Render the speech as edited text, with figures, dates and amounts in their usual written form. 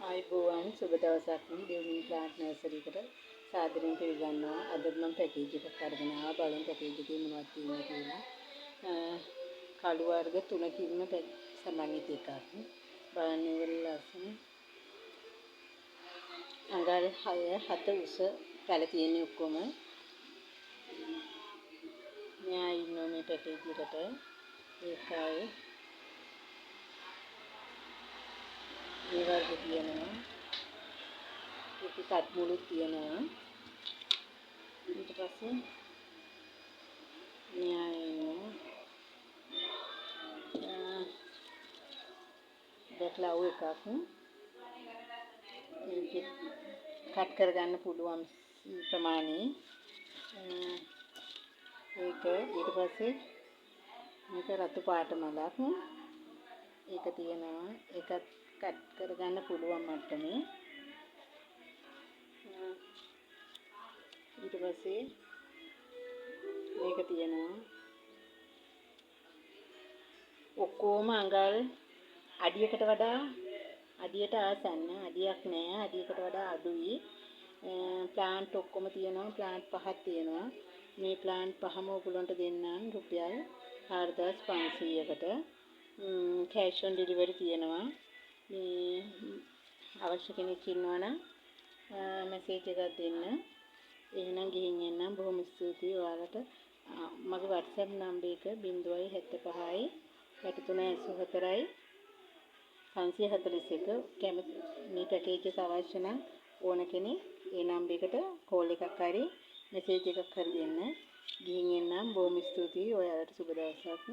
ආයුබෝවන් සුබ දවසක් දෙවුනින් ප්ලාන්ට් නර්සරි එකට සාදරයෙන් පිළිගන්නවා. අද මම පැකේජ් එකක් අරගෙන ආවා. බලමු පැකේජ් එකේ මොනවද තියෙන්නේ කියලා. කළු වර්ග 3කින්ම සමන්විත එකක්. බලන්න ඉවර ලස්සන. අඟල් 6-7 උස පැල තියෙන්නේ ඔක්කොම. මෙයා ඉන්නවා මේ පැකේජ් එකට. ඒකයි මේ වර්ග තියෙනවා. ඒක කට් මුළුත් තියෙනවා. ඊට පස්සේ මෙයා බැක්ලව් එකක්. මේක කට් කරගන්න පුළුවන් ප්‍රමාණය. ඒක ඊට පස්සේ මේක රතු පාට මලක්. ඒක තියෙනවා. ඒකත් කට් කරගන්න පුළුවන් මට්ටමේ. ඊට පස්සේ මේක තියෙනවා. ඔක්කොම අඟල් අඩියකට වඩා අඩියට ආසන්න අඩියක් නෑ. අඩියකට වඩා අඩුයි. ප්ලාන්ට් ඔක්කොම තියෙනවා. ප්ලාන්ට් 5ක් තියෙනවා. මේ ප්ලාන්ට් 5ම ඔයගොල්ලන්ට දෙන්නම් රුපියල් 4500කට. කැෂ් ඔන් ඩෙලිවරි තියෙනවා. මේ අවශ්‍ය කෙනෙක් ඉන්නවා නම් මැසේජ් එකක් දෙන්න. එහෙනම් ගිහින් එන්නම්. බොහොම ස්තුතියි ඔයාලට. මගේ WhatsApp නම්බර් එක 075 8384යි 541. කැමති මේ පැකේජ් එක අවශ්‍ය නම් ඕන කෙනෙක් ඒ නම්බර් එකට කෝල් එකක් හරි මැසේජ් එකක් හරි දෙන්න. ගිහින් එන්නම්. බොහොම ස්තුතියි. ඔයාලට සුබ දවසක්.